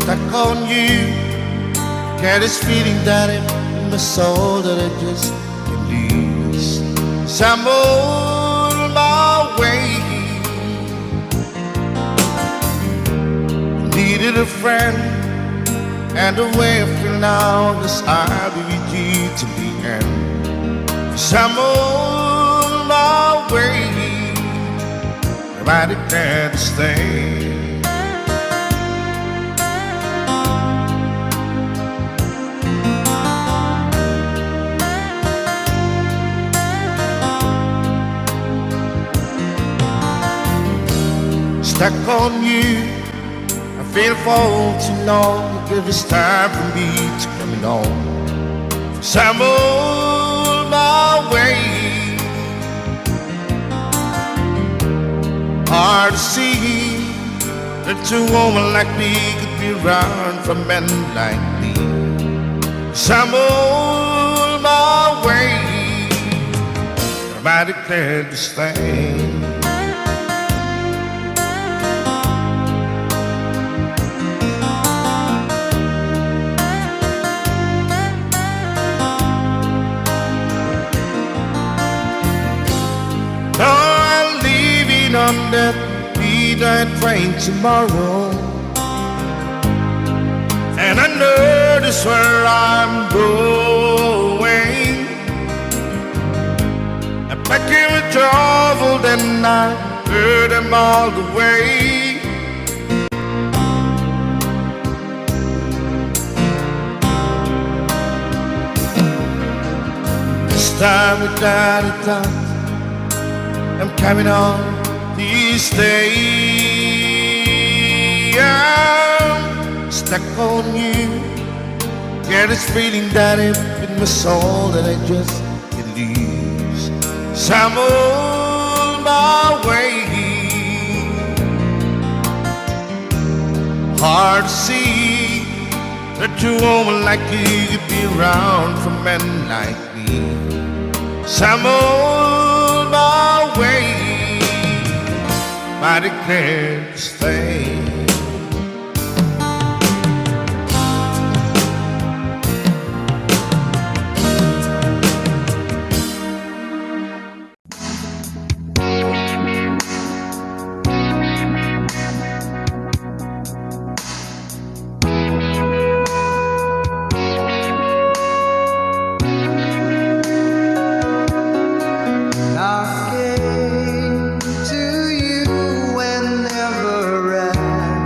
stuck on you. Get this feeling that in my soul that I just can't lose. So I'm on my way. Needed a friend, and the way I feel now is I'll be with you to the end. So I'm on my way. I declare to stay. Stuck on you, I feel for too long. Give it's time for me to come on. So I'm on my way. Hard to see that a woman like me could be around for men like me. So I'm on my way. I declare to stay. On that midnight train tomorrow, and I know this where I'm going. I'm packing with trouble, then I heard them all the way. This time without a doubt, I'm coming on. These days I'm stuck on you. Get this feeling that in my soul that I just can't lose. So I'm on my way. Hard to see that a woman like you could be around for men like me. So I'm on my way. I declare to stay. I came to you and never ran.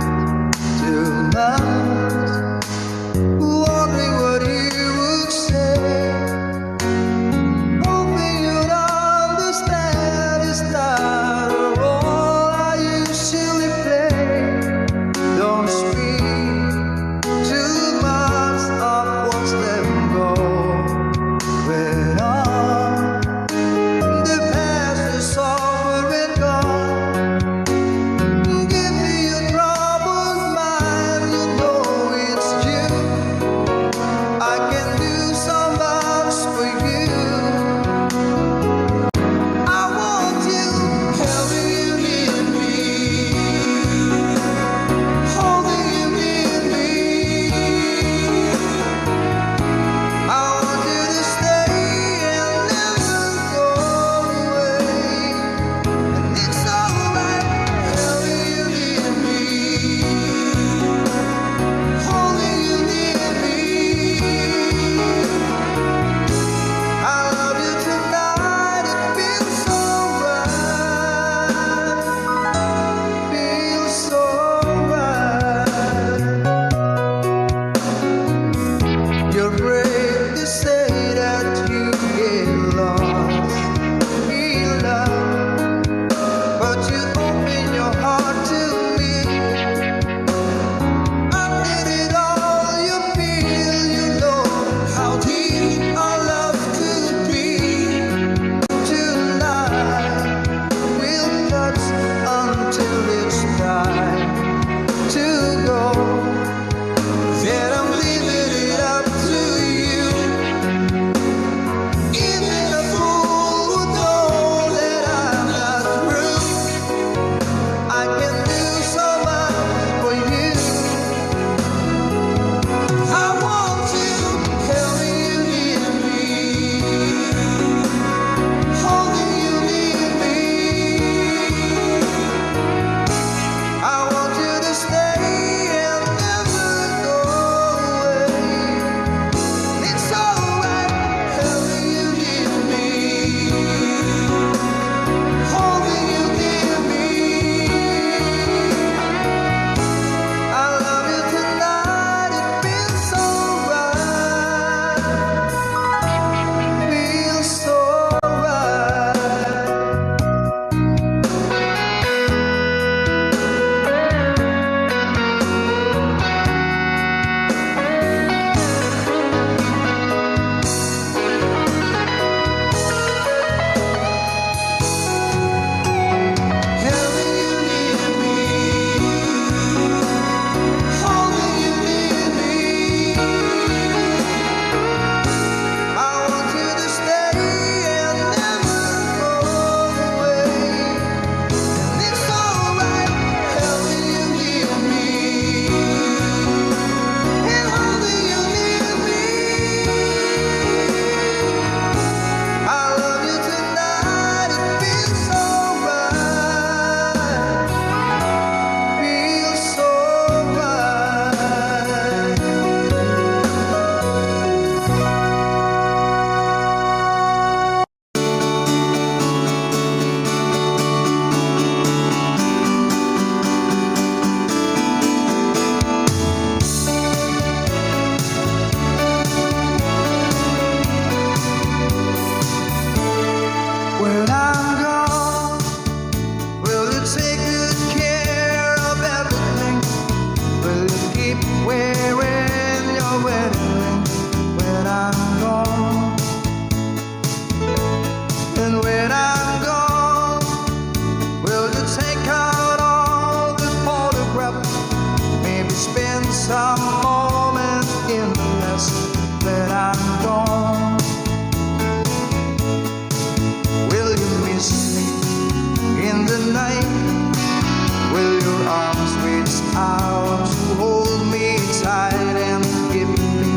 some moment in this that I'm gone. Will you miss me in the night? Will your arms reach out to hold me tight and keep me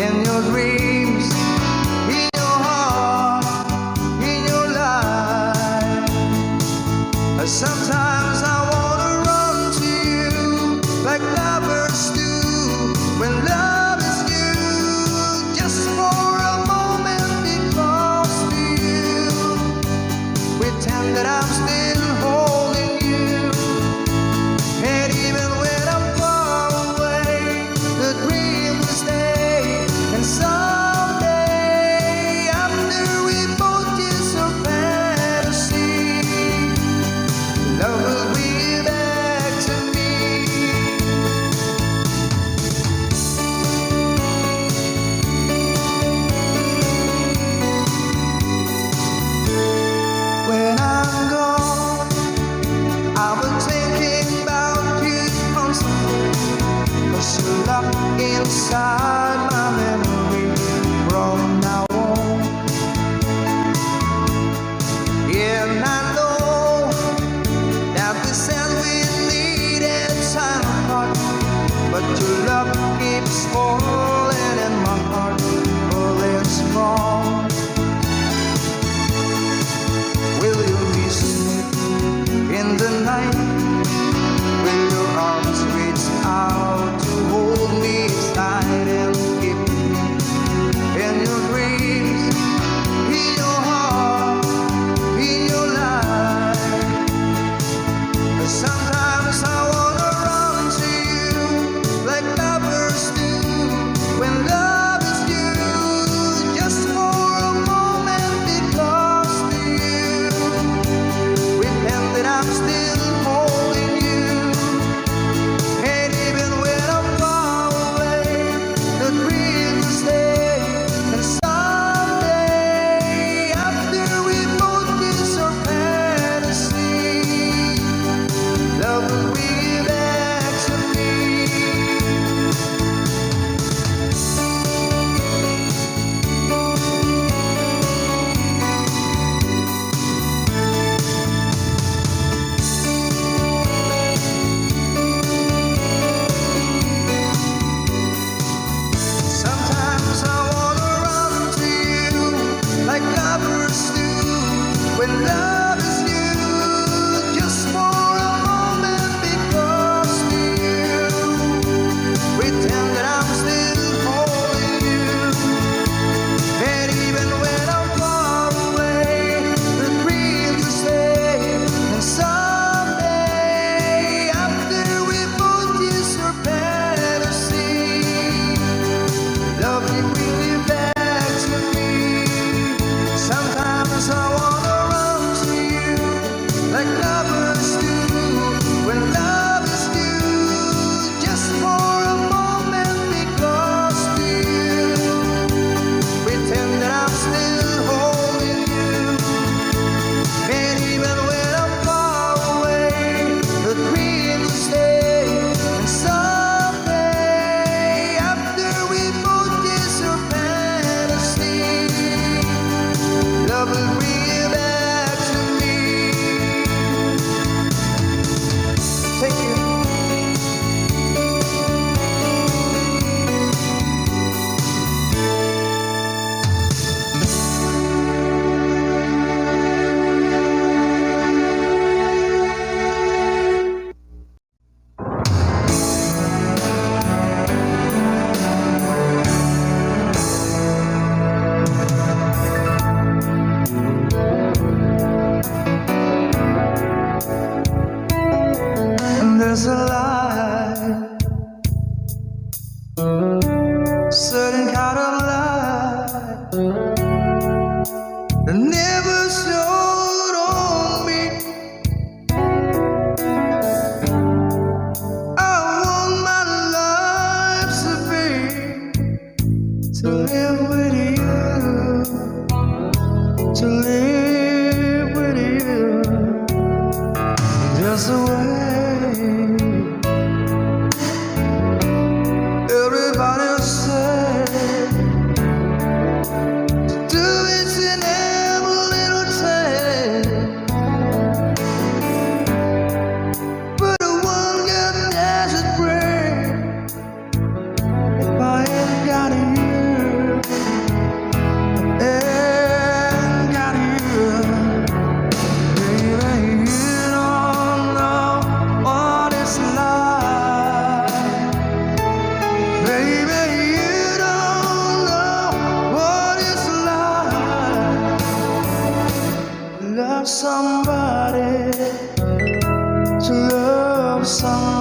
in your dreams, in your heart, in your life? Sometimes I wanna run to you like lovers do when love is new, just for a moment be close to you, pretend that I'm still holding you, and even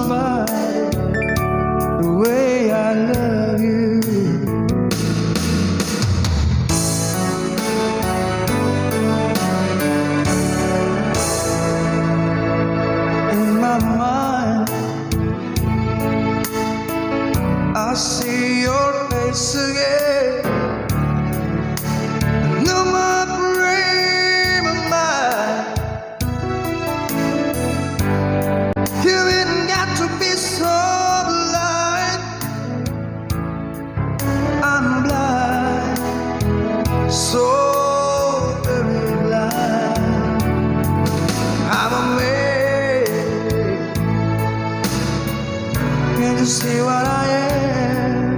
somebody the way I love you. In my mind, I see your face again. No more frame of mind. You ain't got to be so blind. I'm blind, so very blind. I'm amazed. Can't you see what I am?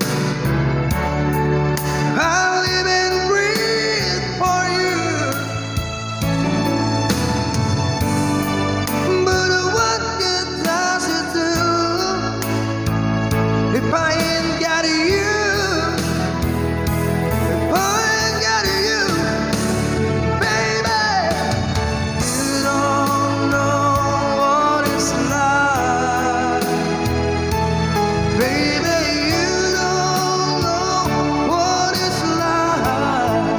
I live and breathe for you. But what good does it do if I ain't got you? If I ain't got you, baby, you don't know what it's like. Baby, you don't know what it's like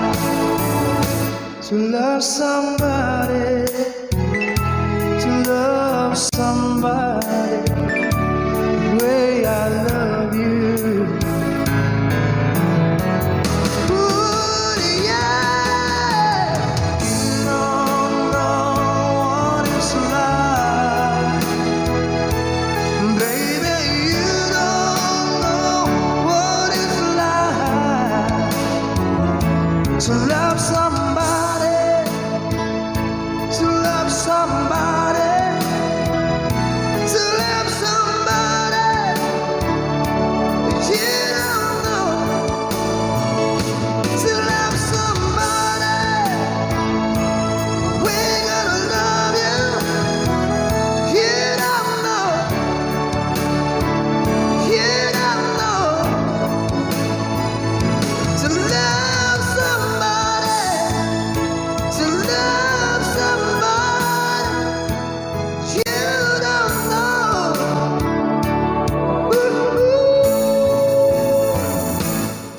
to love somebody, to love somebody the way I love you. Ooh, yeah, you don't know what it's like. Baby, you don't know what it's like to love somebody, to love somebody, to love somebody you don't know, to love somebody. We're gonna love you. You don't know, you don't know, to love somebody, to love somebody you don't know. Ooh,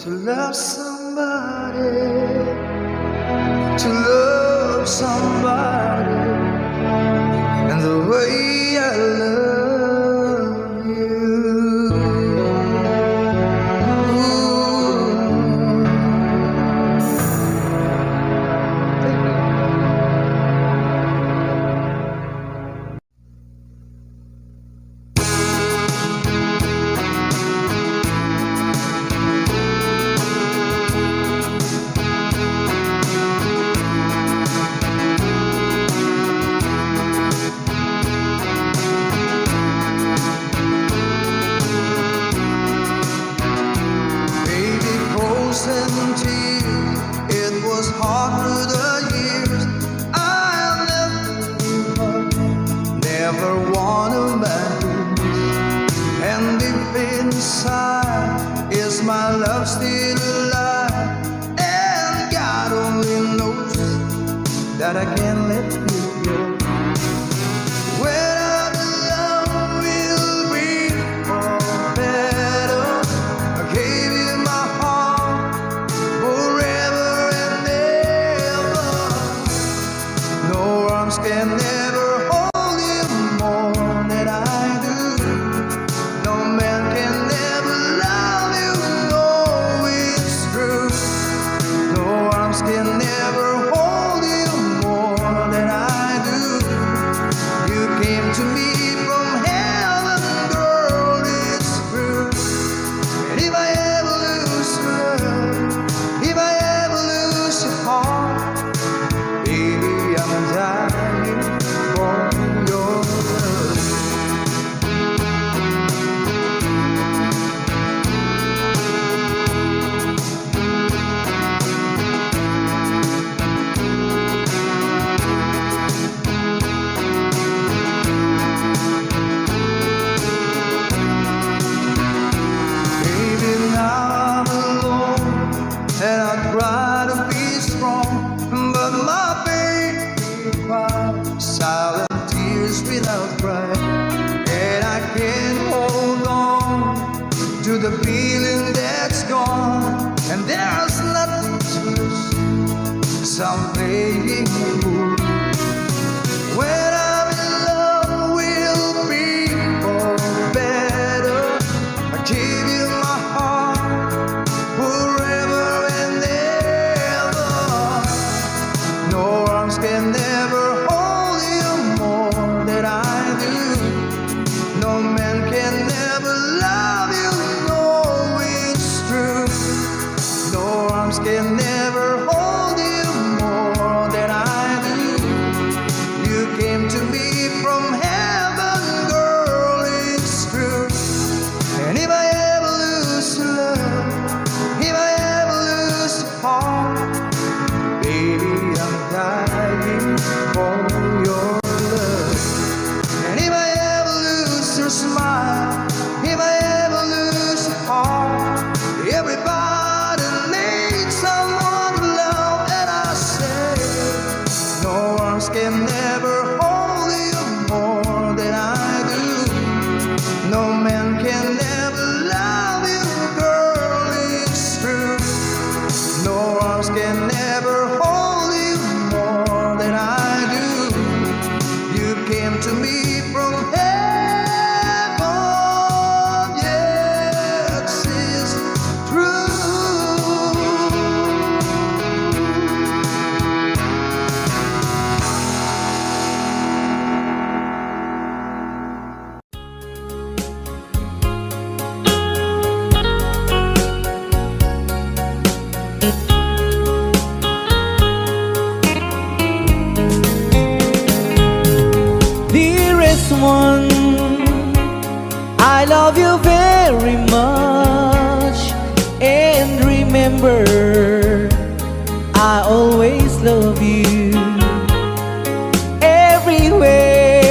to love somebody, to love somebody, and the way I love you. Baby, frozen tears, it was hard through the years. I'll never want a man. And deep inside, is my love still alive? And God only knows that I can't let you go. Whether the love will be or better, I gave you my heart forever and ever. No arms can never hold you more than I do. No man can never love you, no, it's true. No arms can never hold you more the feeling that's gone, and there's nothing to lose. So I'm playing the fool. When I'm in love, we'll be for better. I give you my heart forever and ever. No arms can never hold you more than I do. No man can never love you, no, it's true. No arms can never hold you more than I do. You came to me from heaven, girl, it's true. And if I ever lose love, if I ever lose heart, baby, I'm dying for your love. And if I ever lose your smile, if I ever lose your heart, everybody needs someone to love. And I say, no arms can never hold you more than I do. No man can never love you, girl, it's true. No arms can never hold you more than I do. You came to me from heaven, yes, it's true. Dearest one, I love you very much. And remember, I always love you. Everywhere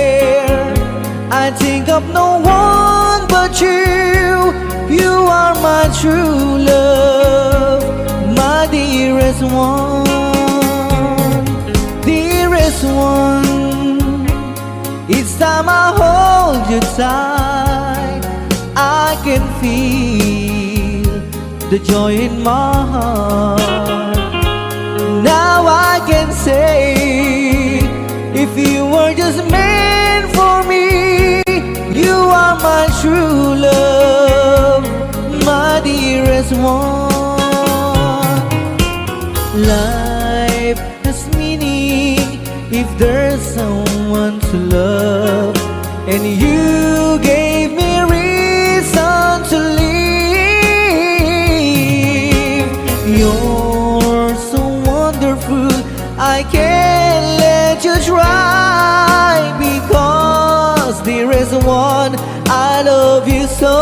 I think of no one but you. You are my true love, my dearest one. Dearest one, each time I hold you tight, I can feel the joy in my heart. Now I can say, if you were just meant for me, you are my true love, my dearest one. Life has meaning if there's someone to love, and you gave me reason to live. You're so wonderful, I can't let you try, because there is one, I love you so.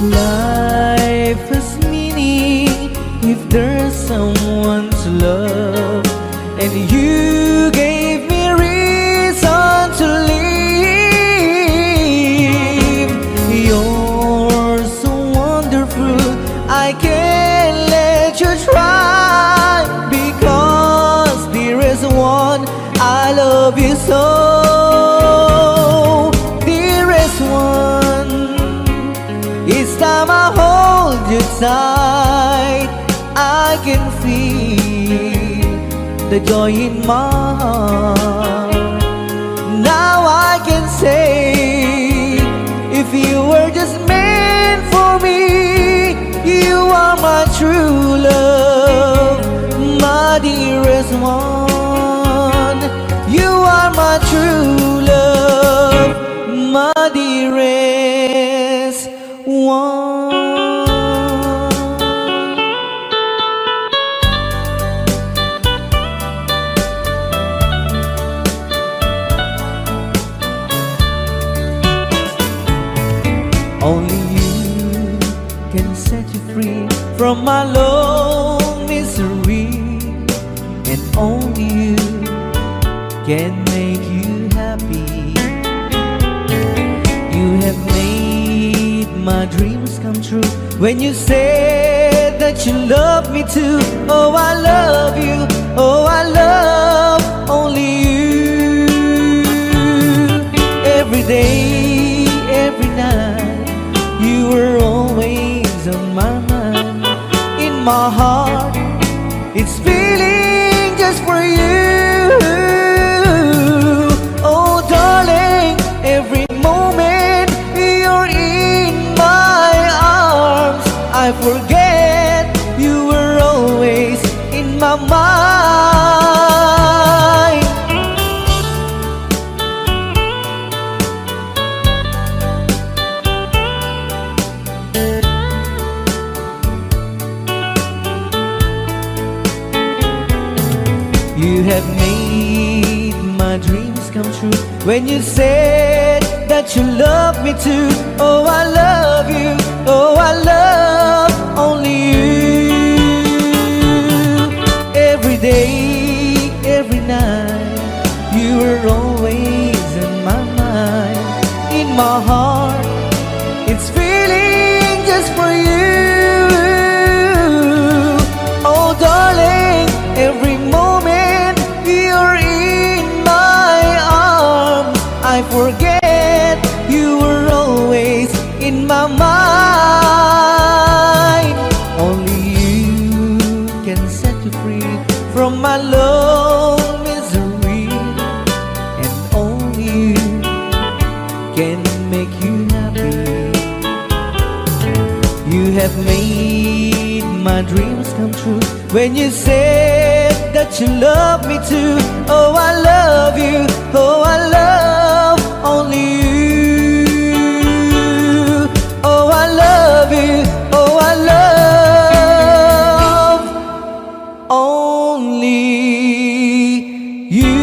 Life has meaning if there's someone to love, and you gave me reason to live. You're so wonderful, I can't let you try, because there is one, I love you so. Dearest one, each time I hold you tight, I can feel the joy in my heart. Now I can say, if you were just meant for me, you are my true love, my dearest one. You are my true love, my dearest one. Only you can set you free from my lone misery, and only you can make you happy. You have made my dreams come true when you said that you love me too. Oh, I love you. Oh, I love only you. Every day, every night, you were always on my mind. In my heart, it's feeling just for you. Oh, darling, every moment you're in my arms, I forget you were always in my mind. You have made my dreams come true when you said that you love me too. Oh, I love you. Oh, I love only you. Every day, every night, you were always in my mind. In my heart, it's feeling just for you. Oh, darling, every moment you're in my arms, I forget you were always in my mind. Only you can set you free from my lone misery, and only you can make you happy. You have made my dreams come true when you said that you love me too. Oh, I love you. Oh, I love only you. Oh, I love you. Oh, I love only you.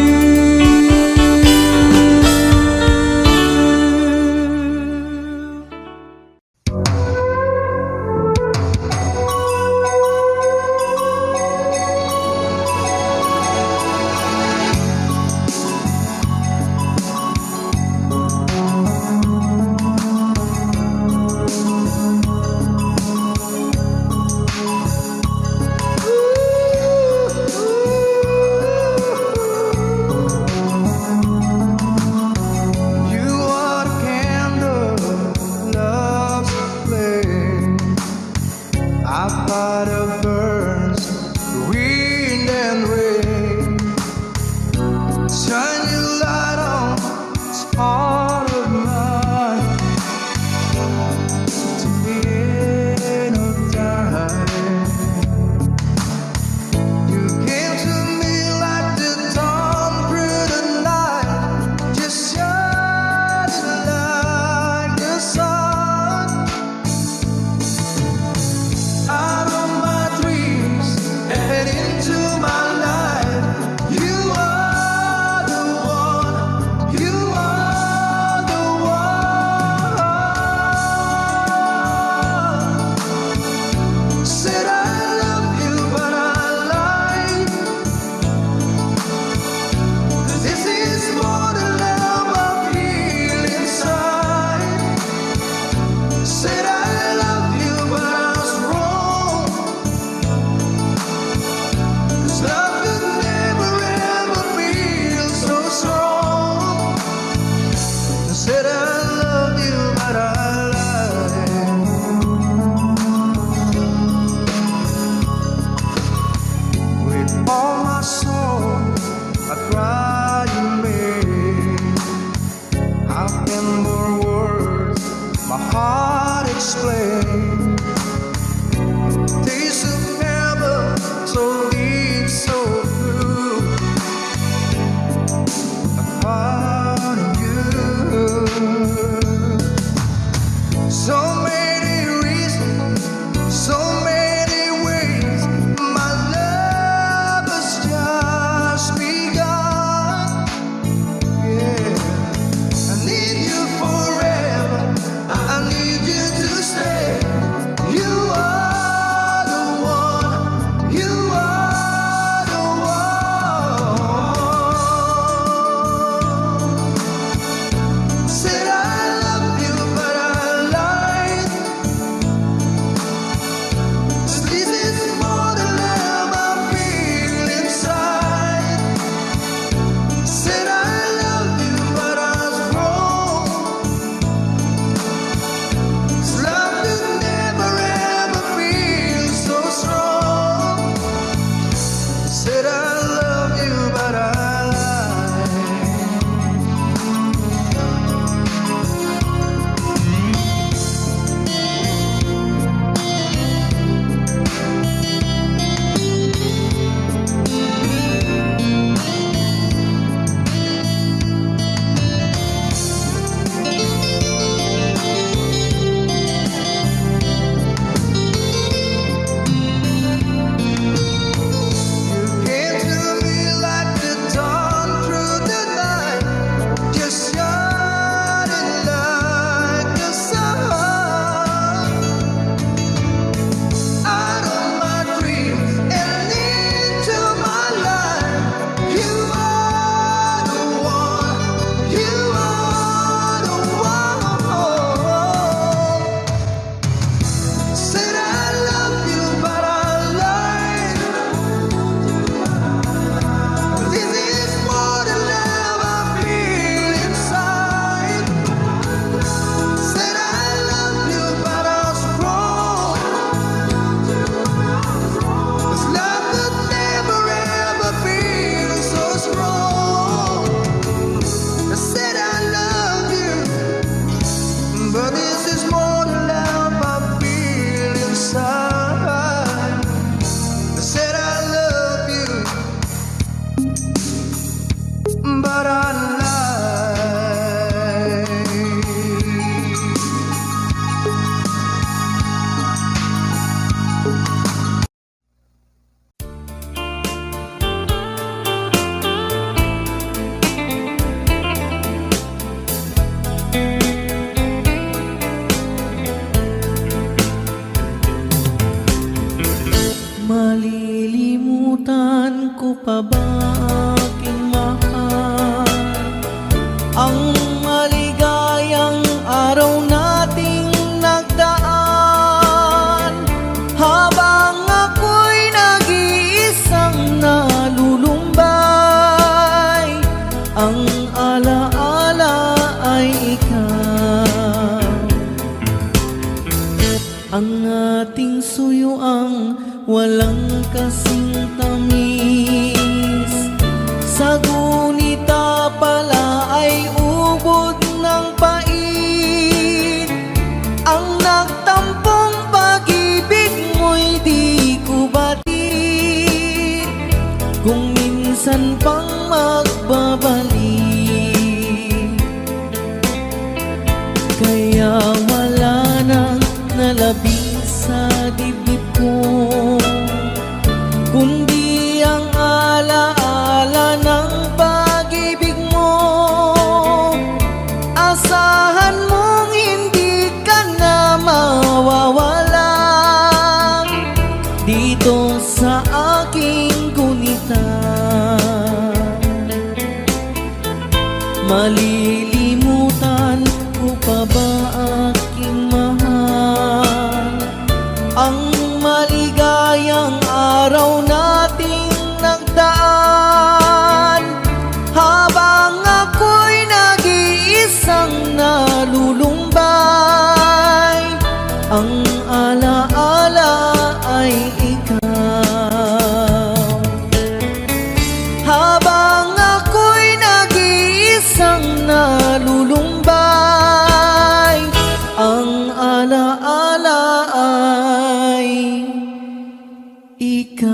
You are the candle, love's flame. A fire burns, wind and rain. Shine your light on this heart of mine to the end of time. You came to me like the dawn through the night, just shining like the sun. Out of my dreams and into my life, you are the one. You are the one. Said I love you, but I lied. This is more than love I feel inside. Said I love you, but I was wrong. 'Cause love could never ever feel so strong. Said I love you, but I lied. With all my soul, I cry you made. How can more words my heart explain? Taste of heaven, so deep, so true. Upon you, so many reasons, so many ways. My love has just begun. Yeah, I need you forever. I need you to stay. pa ba aking mahal? Ang maligayang araw nating nagdaan, habang ako'y nag-iisang nalulumbay, ang alaala ay ikaw. Ang ating suyuang walang kasing tamis, sa gunita pala ay ubod ng pait. Ang nagtampong pag-ibig mo'y di ko batid, kung minsan pang magbabalik. Kaya wala nang nalabing sa dibdib ko, kundi ang alaala ng pag-ibig mo. Asahan mong hindi ka na mawawala dito sa aking gunita. Malilimutan ko pa ba aking mahal ang maligayang araw nating nagdaan, habang ako'y nag-iisang nalulumbay, ang alaala ay ikaw. Habang ako'y nag-iisang nalulumbay, ang alaala ay ikaw.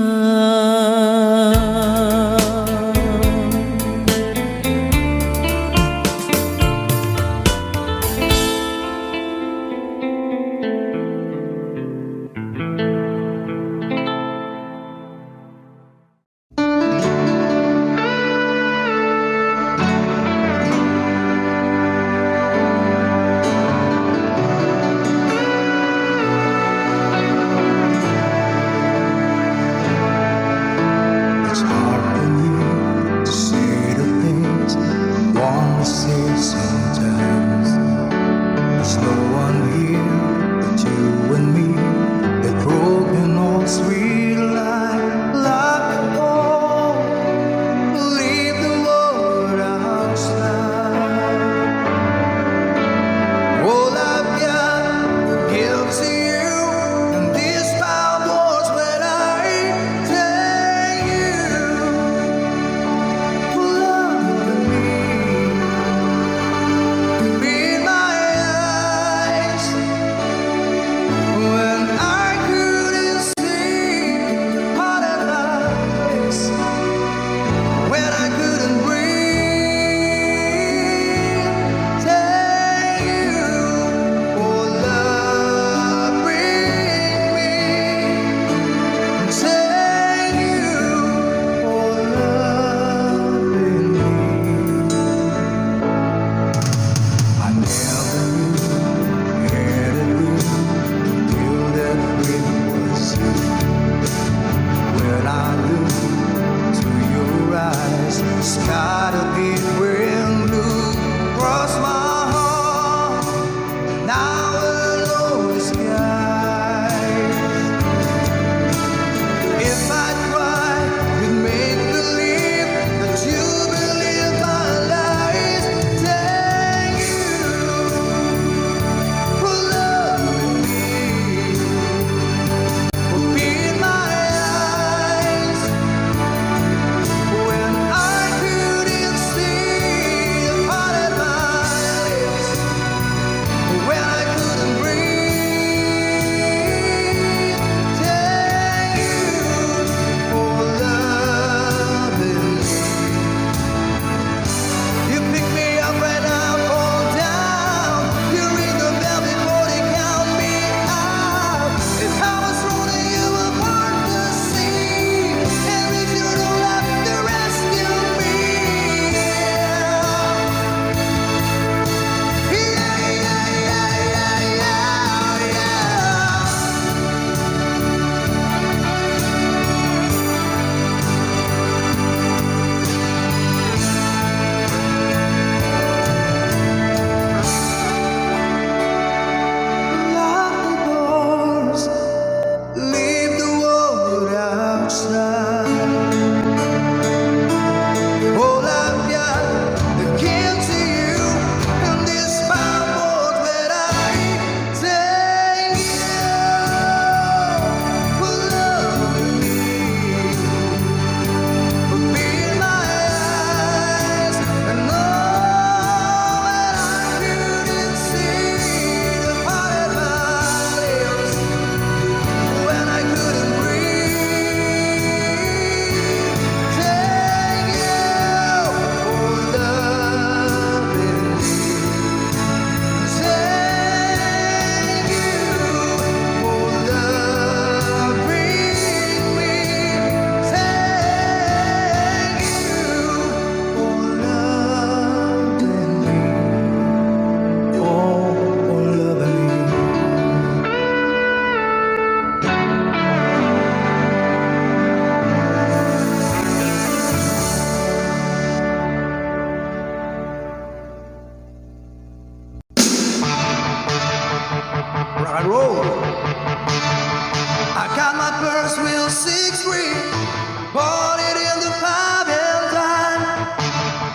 I got my purse wheel 6-3, bought it in the five and dime,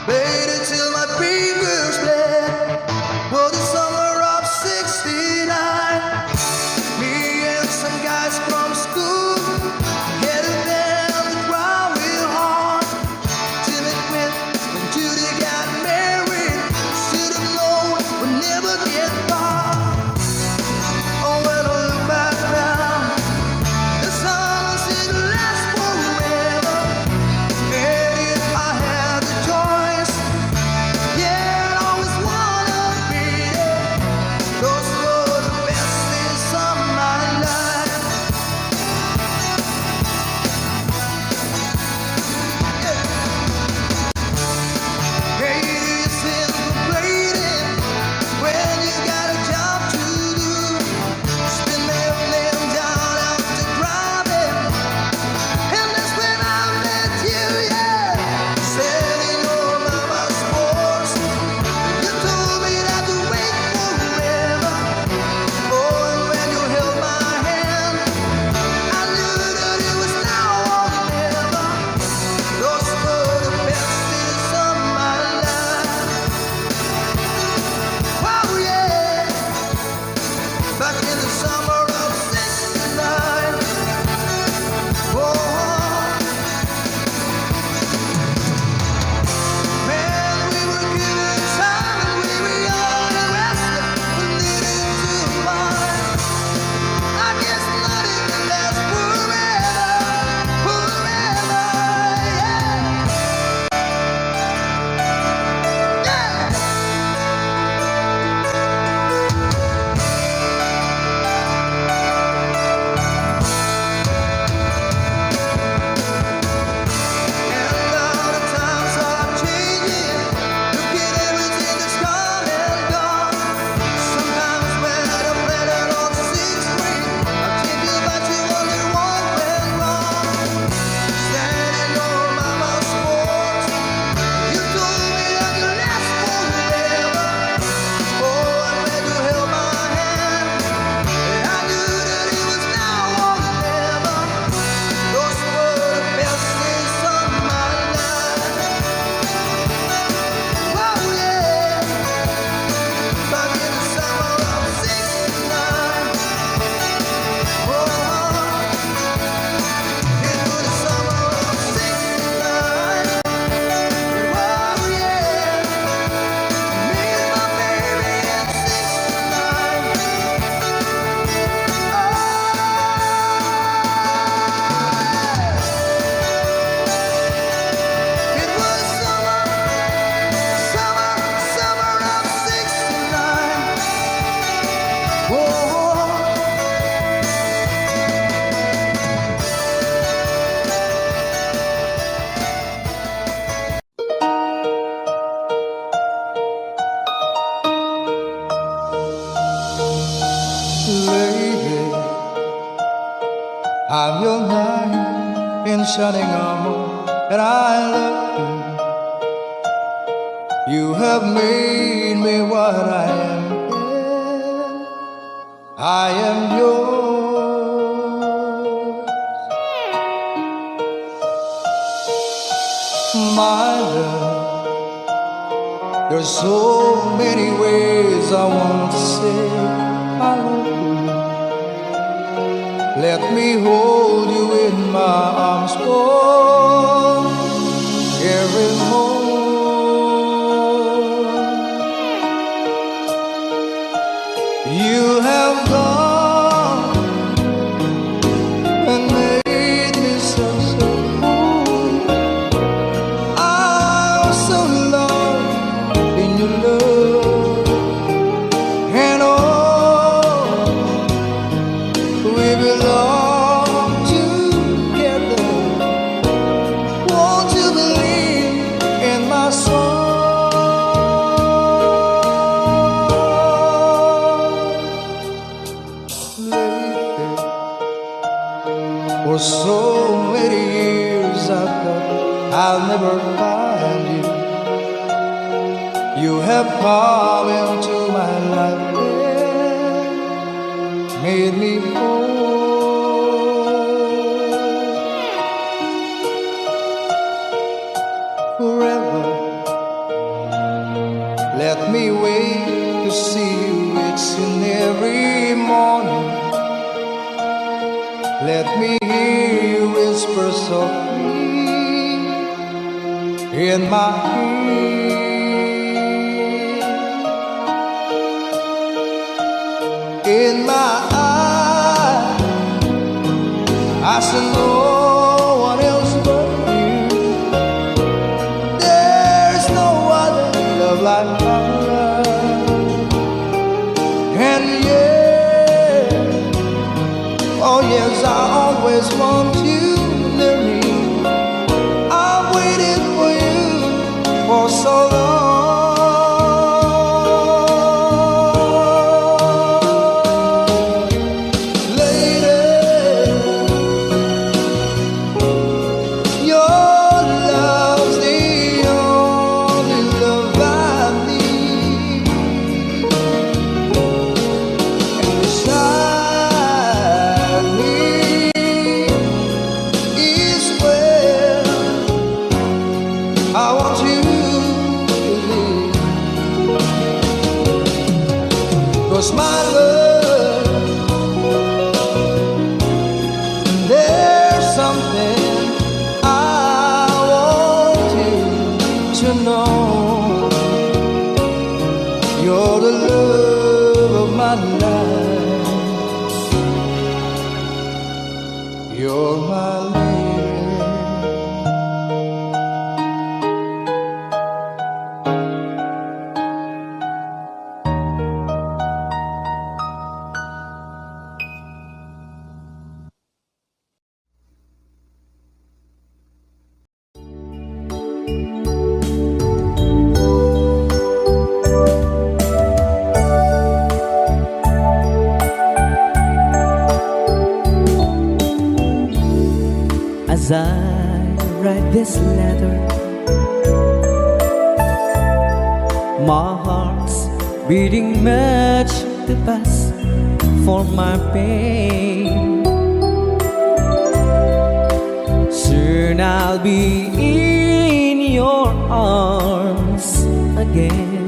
played it till my fingers bled. Was the summer of '69. Me and some guys from school headed down the driveway hard. Till it went when Judy got married. Should have known we'd never get far. Oh, when I look back now, the summer seemed to last forever. And if I had the choice, yeah, I'd always wanna be there. Those were the best days of my life. Yeah. Hey, it's in complaining when you got a job to do. Spin them down out to driving. And that's when I met you, yeah. Selling your mama's sports. You told me not to wait forever. Oh, and when you held my hand, I knew that it was now or never. Those were the best days of my life. Oh, yeah. Back in the summer of '69. Oh, man, we were given time and we were young and restless. We needed to find. I guess nothing can last forever, forever, yeah. Yeah. And now the times are changing. Look at everything that's come and gone. Sometimes when I'm planning on 6-3, I think about you wonder what went wrong. Standing on mama's porch, you told me I could last forever. Oh, and when you held my hand, I knew that it was now or never. Those were the best days of my life. Oh, yeah. Back in the summer of '69. Oh, it was the summer of '69. Oh, yeah. Me and my baby in '69. It was summer of '69. Whoa. Lady, I'm your knight in shining armor, and I love you. You have made me what I am. I am yours, my love. There's so many ways I want to say I love you. Let me hold you in my arms for every moment. You have gone and made me so cool. I'm so lost in your love, and oh, we belong together. Won't you believe in my song? Lately, for so many years I thought I'll never find you. You have come into my life, made me whole. Forever, let me wait to see you each and every morning. Let me hear you whisper softly in my ear. In my eyes, I see no one else but you. There's no other love like my love. And yeah, oh yes, I always want you near me. I've waited for you for so long. I want you to live, 'cause my love, there's something I want you to know. You're the love of my life. You're my lady. As I write this letter, my heart's beating much too fast for my pain. Soon I'll be in your arms again.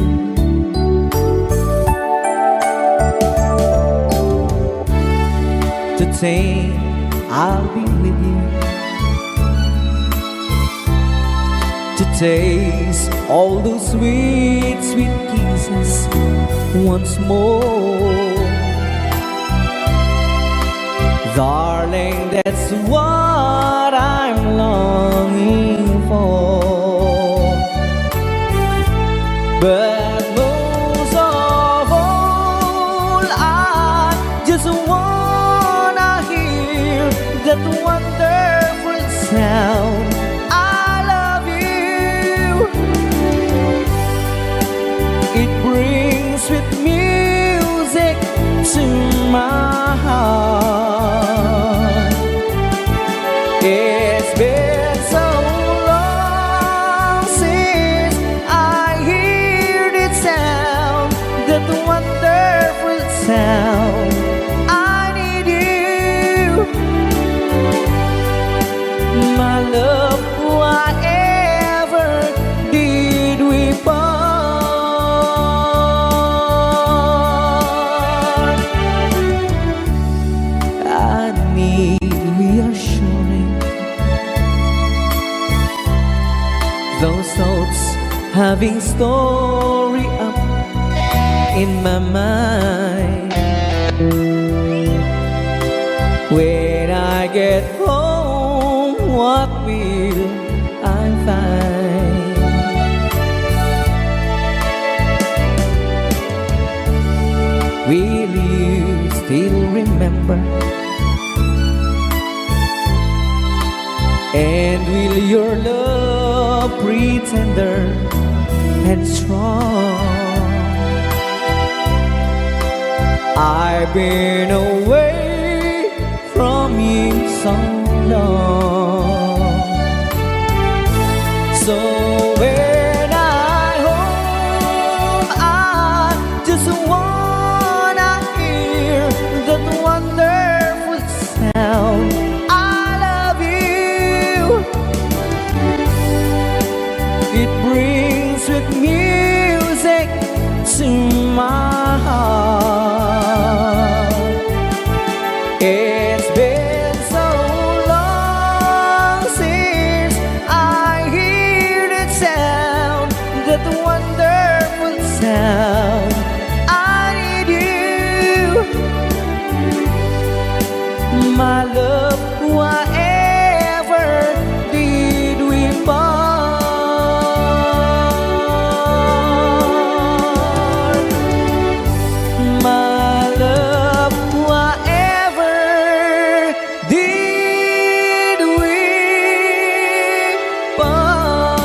Today I'll be with you to taste all those sweet, sweet kisses once more. Darling, that's what I'm longing for. But most of all, I just wanna hear that wonderful sound. It brings sweet music to my heart. It's been so long since I heard it sound, that wonderful sound. I need you, my love. Whatever did we part? I need reassuring. Those thoughts having story up in my mind. When I get home, what will I find? Will you still remember? And will your love breathe tender and strong? I've been away from you so long. So when I home, I just wanna hear that one my love, whatever did we part? My love, whatever did we part?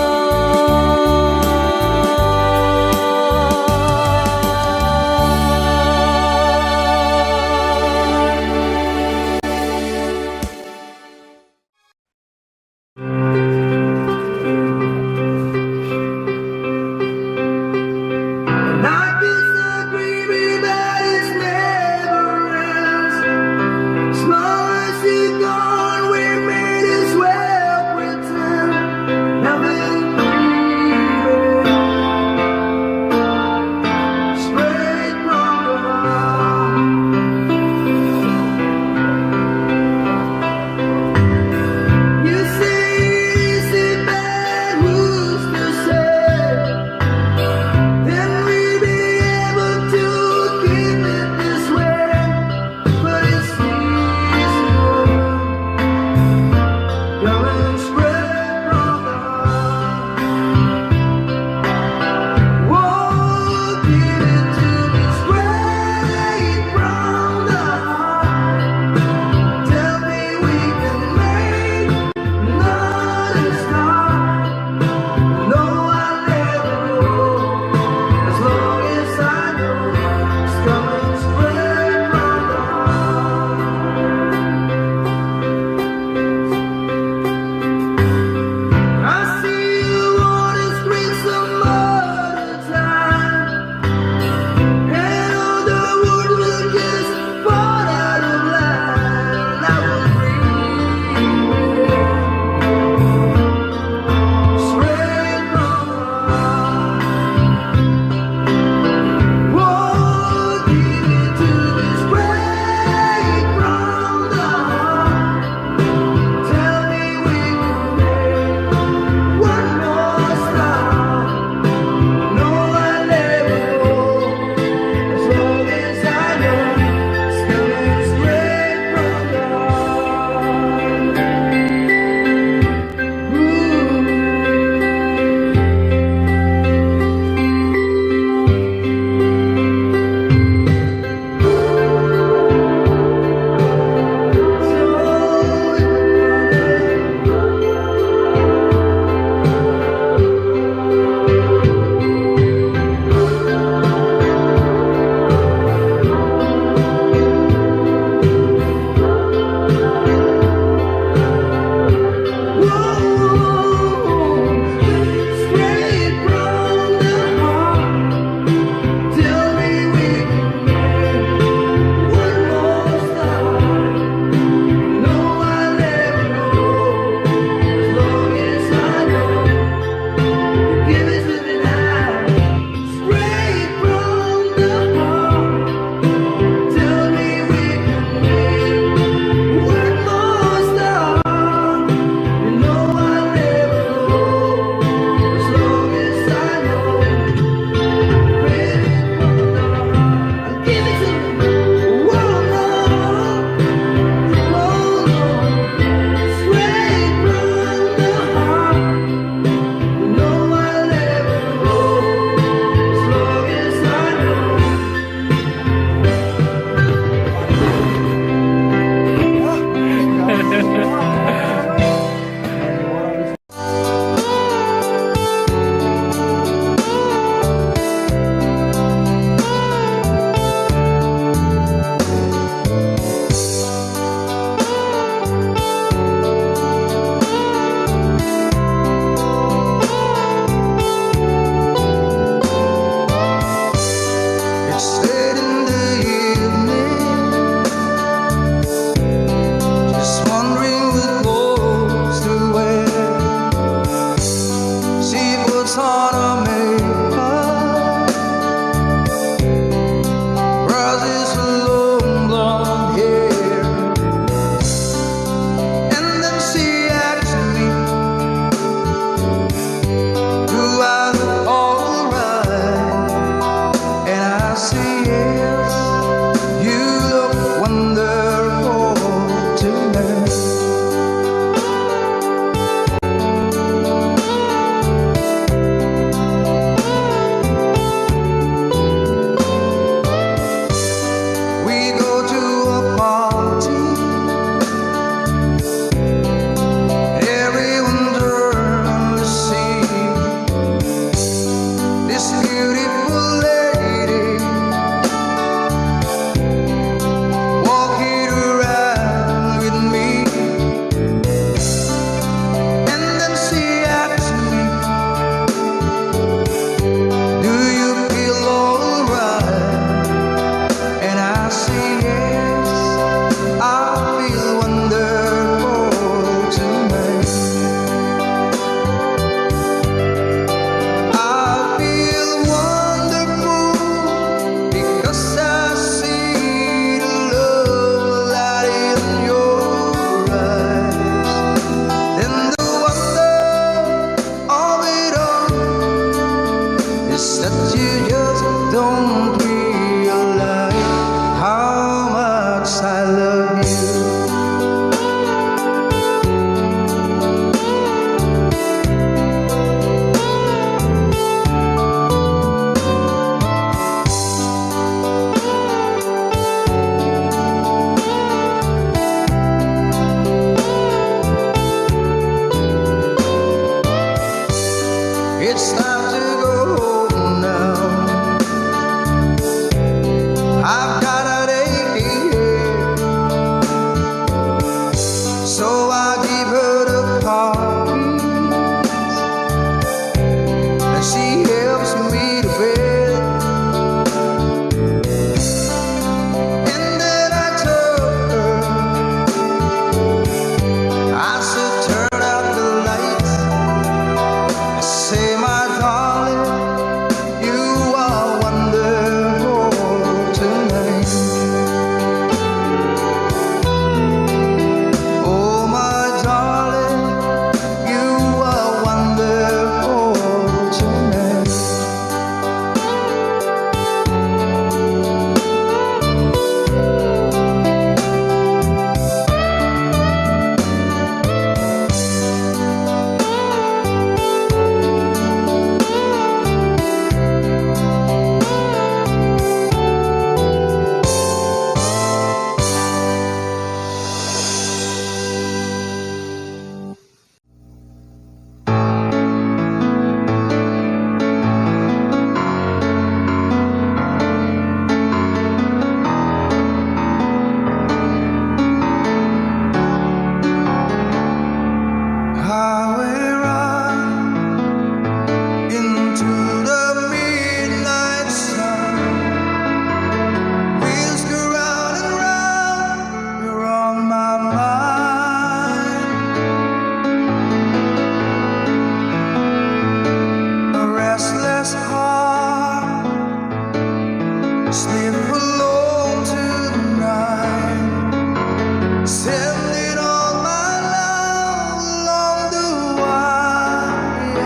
sending all my love along the wire.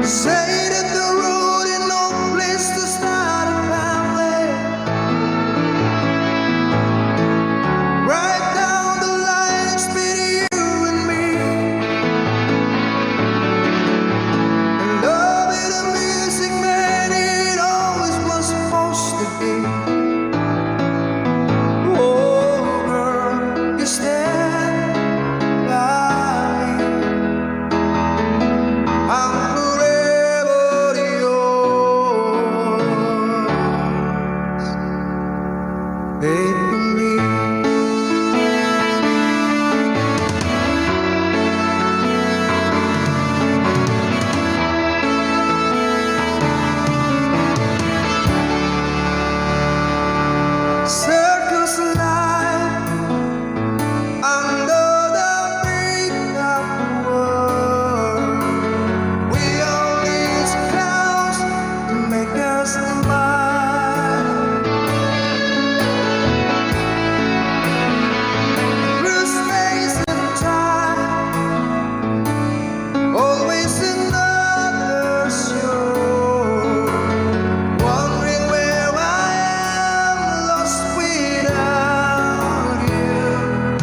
Say that the road ain't no place to start a family. Right down the line, it's between you and me. And love is a music, man, it always was supposed to be. Oh, girl, you stand by me. I'm forever yours, faithfully. Circles of life under the break of the world. We all need clouds to make us smile. Through space and time, always another shore. Wondering where I am, lost without you.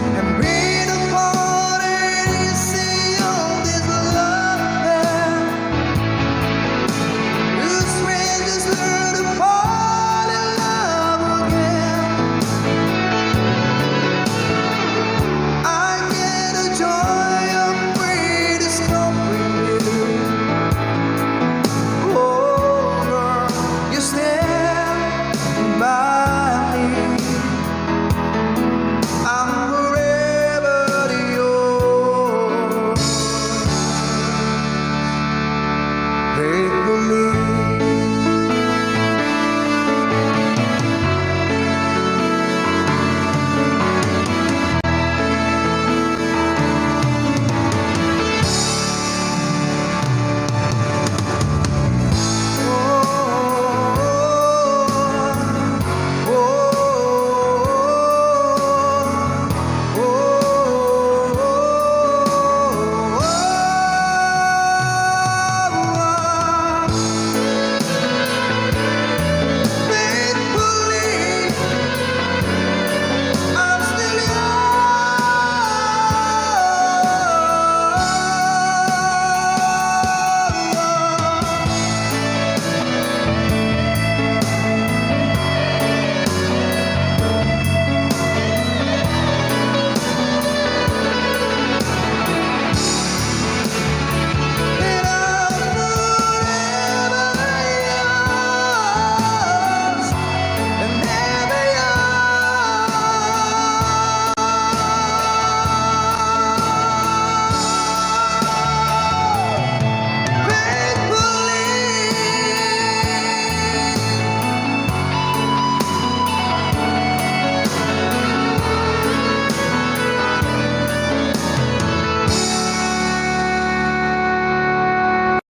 And being apart, and you see all this love there. Two strangers learn to fall in love again. I get the joy of rediscovering you. Oh, girl, you stand by me. I'm forever yours, faithfully.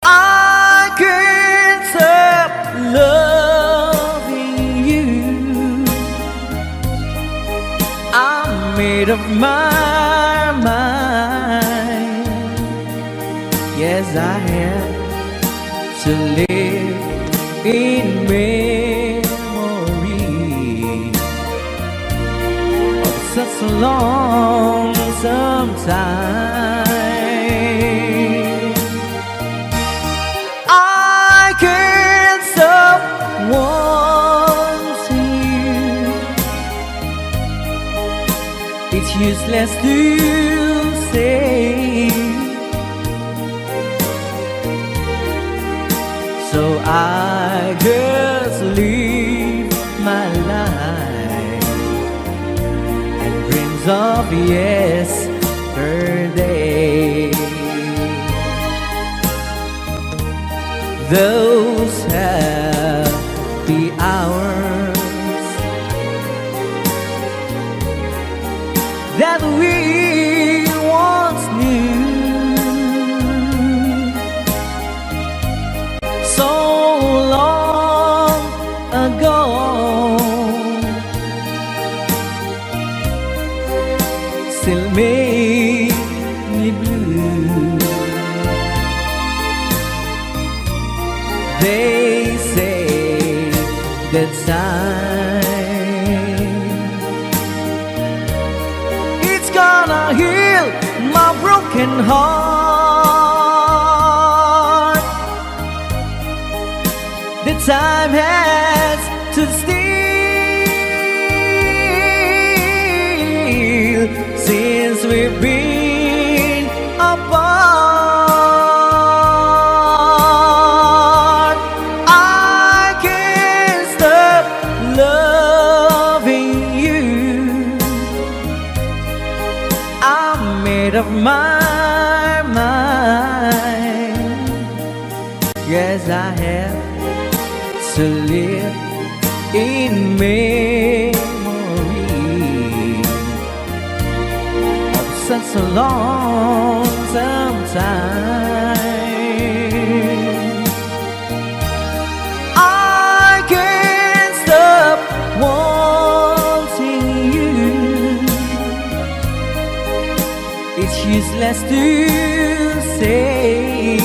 I can't stop loving you. I'm made up my mind. Yes, I have to live in memory of such a long time. I can't stop wanting you. It's useless to say, so I just live my life and dreams of yesterday. Those happy hours that we once knew, so long ago. still make me blue. They say that time it's gonna heal my broken heart. The time has to steal since we've been apart. I can't stop loving you. I'm made up my mind. Yes, I have to live in memory of such a long time. I can't stop wanting you. It's useless to say.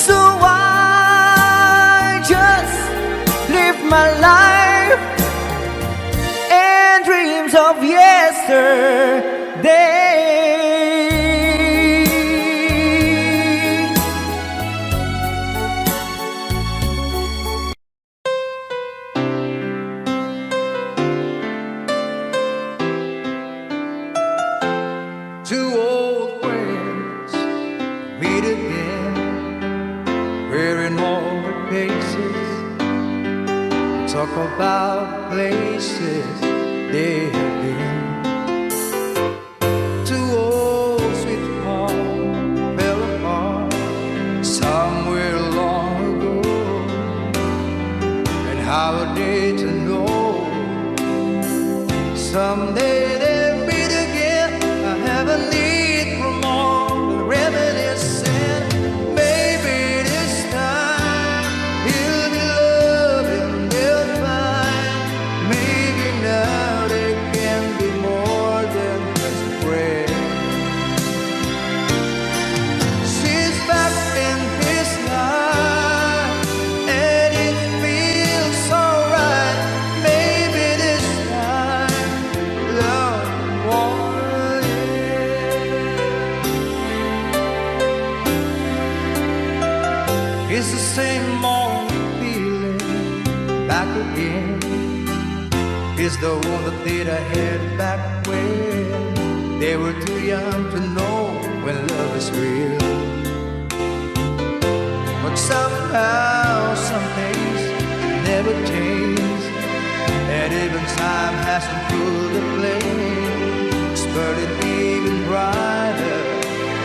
So I just live my life and dreams of yesterday. Two old friends meet again, wearing all the faces. Talk about places they have been. Two old sweethearts fell apart somewhere long ago. And how are they to know someday they'll meet again? I have a need for more reminiscing. Maybe this time he'll be loving, they'll find. Maybe now they can be more than just a friend. She's back in his life, and it feels so right. Maybe this time love won't end. It's the same old feeling back again. It's the one that did I had back when they were too young to know when love is real. But somehow some things never change, and even time hasn't cooled the flame. It's burning even brighter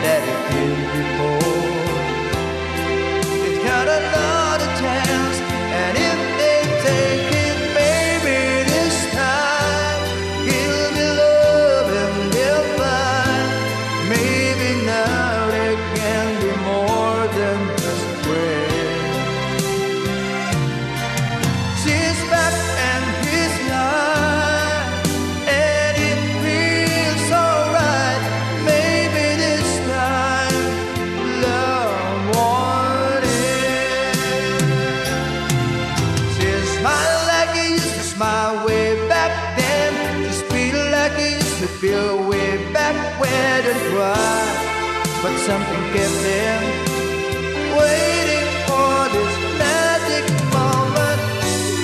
than it did before. It's got another chance, and if they take it, maybe this time he'll be loving, they'll find. Maybe now they can be more than just a friend. She's back in his life, and it feels so right. Maybe this time love won't end. She's smiling like he used to smile way back then. She's feeling like he used to feel way back when and cry. But something kept them waiting for this magic moment.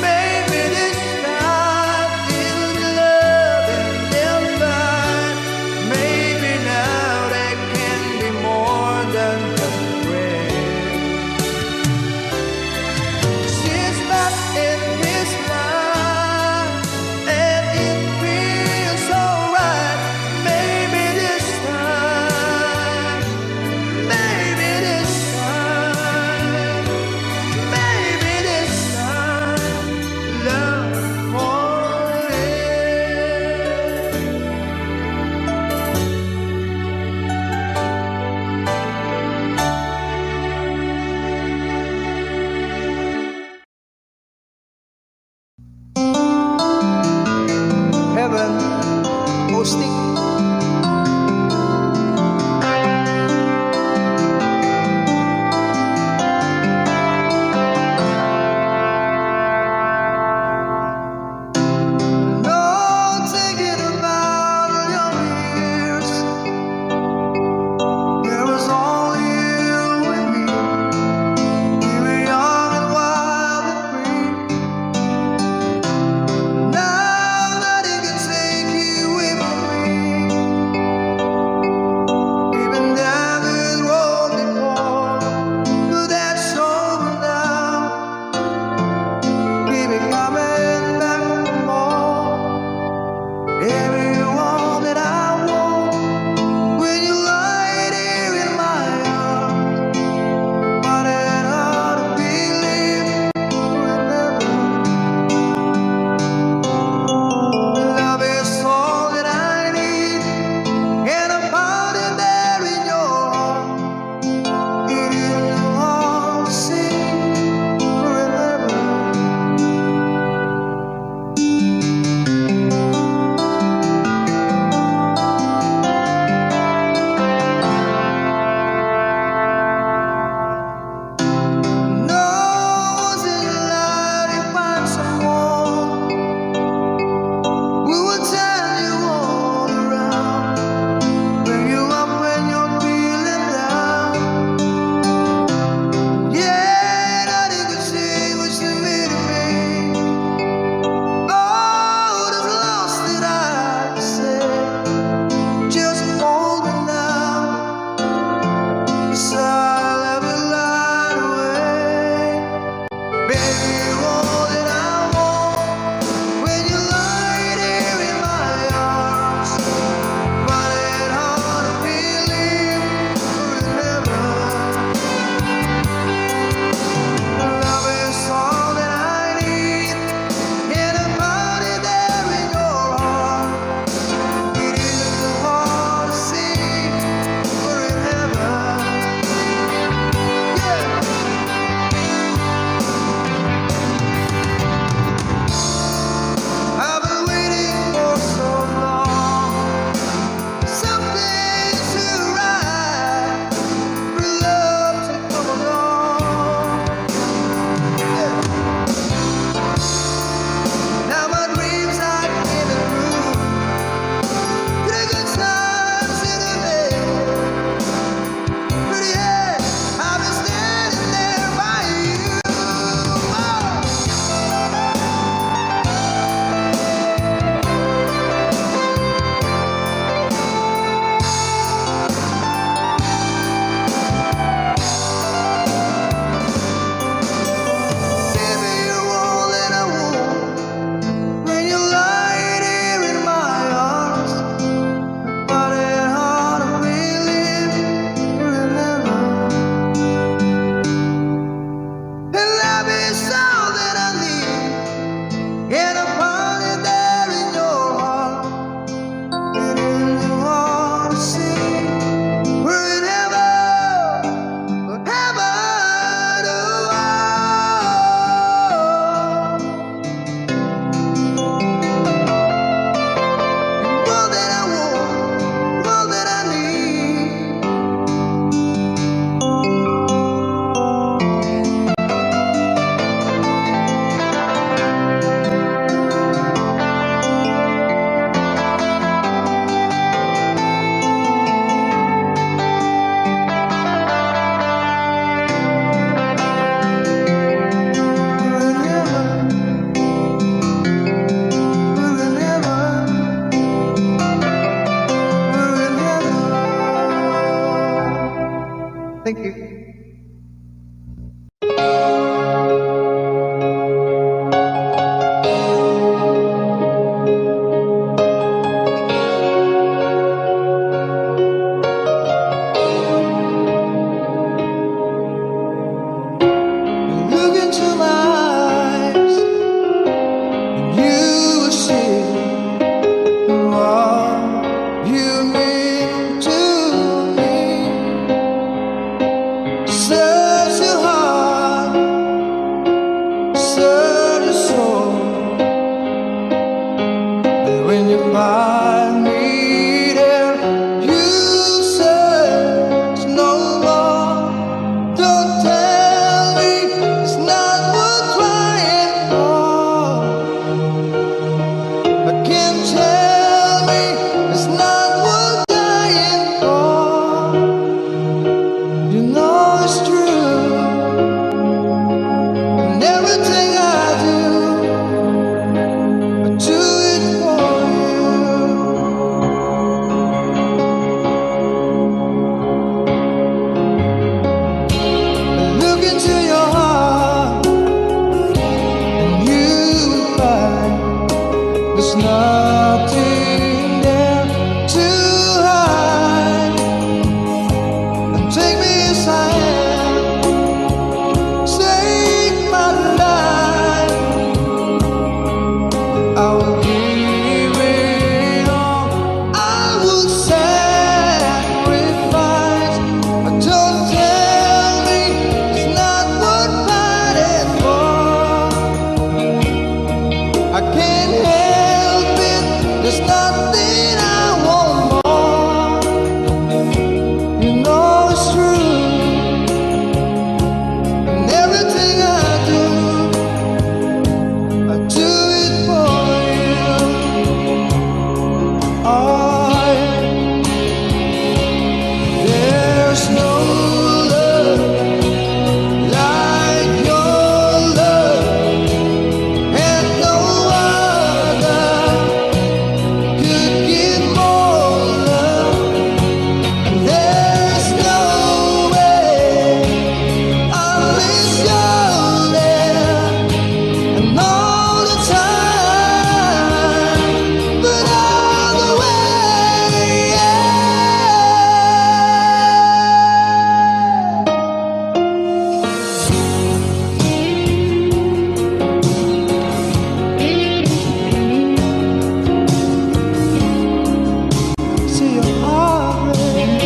Maybe this time he'll be loving, they'll find. Maybe now they can be more than just a friend. She's back in his life, and it feels so right. Maybe this time, maybe this time nothing there to hide. And take me aside, take my life. I will give it all. I would sacrifice. But don't tell me it's not worth fighting for. I can't help it. There's nothing I want more. You know it's true. And everything I do it for you. Oh, yeah. There's no love like your love, and no other could give more love. And there's no way unless you're there, and all the time, but all the way, yeah. See your heart break.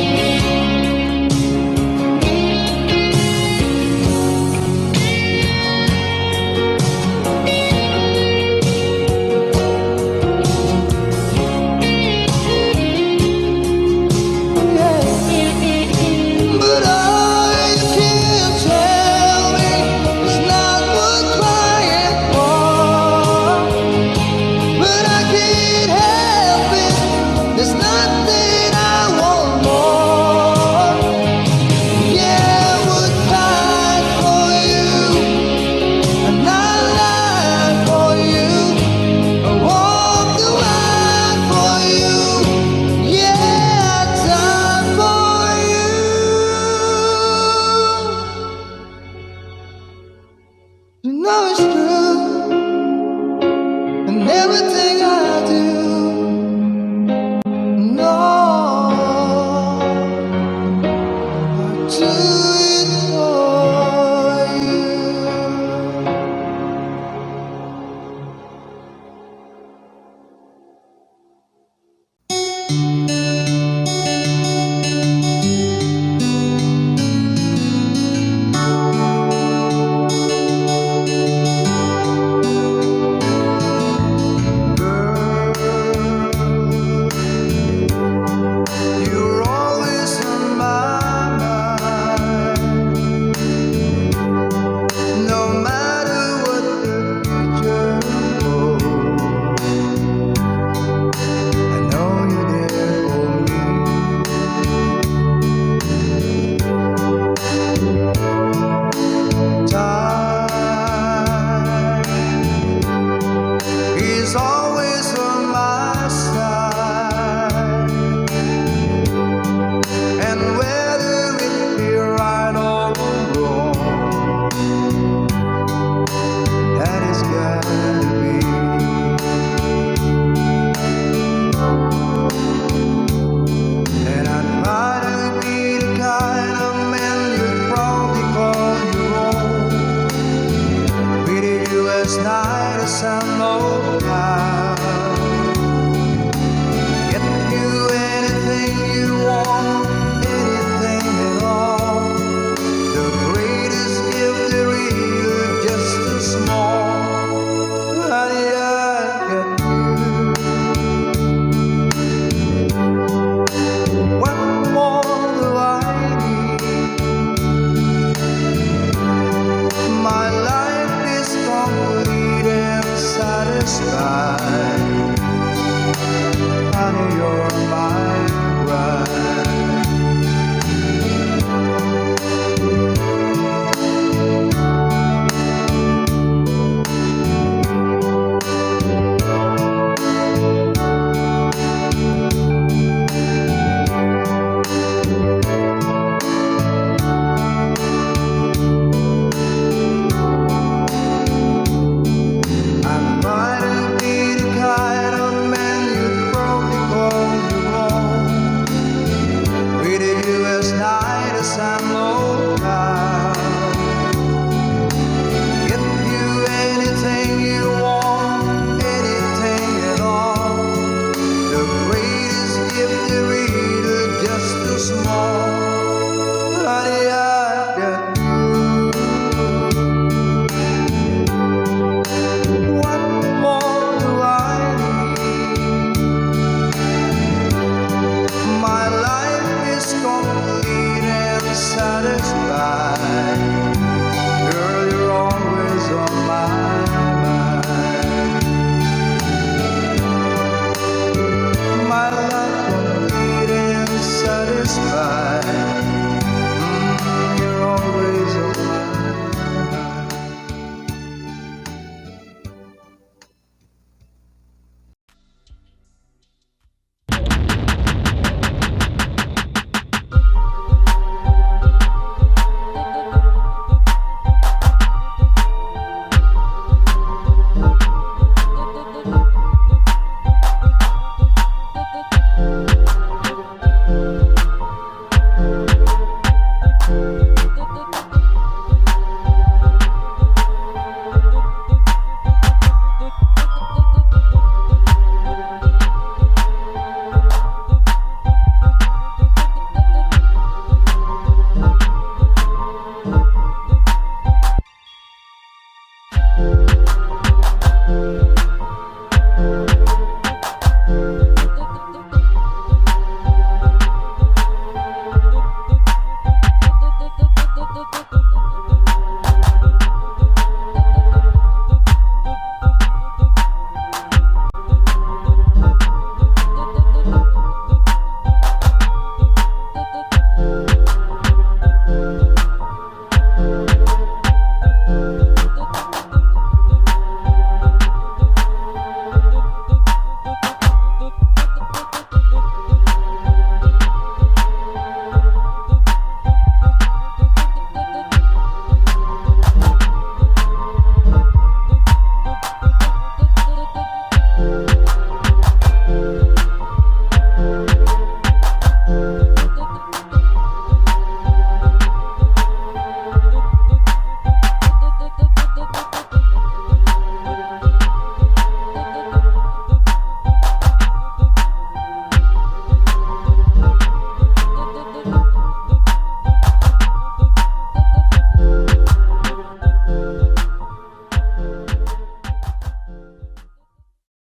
But all you can tell me is not worth crying for. But I can't help it. There's nothing I want more. Yeah, I would fight for you, and I lie for you. I walk the line for you. Yeah, I die for you. You know it's true, and everything I do, no, I do it for you. You're always on my mind, no matter what the future holds. I know you're there for me. Time is always on my side. And whether it be right or wrong, that is gotta be. And I'd rather be the kind of man you'd probably call your own. Treated you as nice and low down. Get you anything you want, anything at all. The greatest gift there is, just a small. Honey, I got you. What more do I need? My life is complete and satisfied.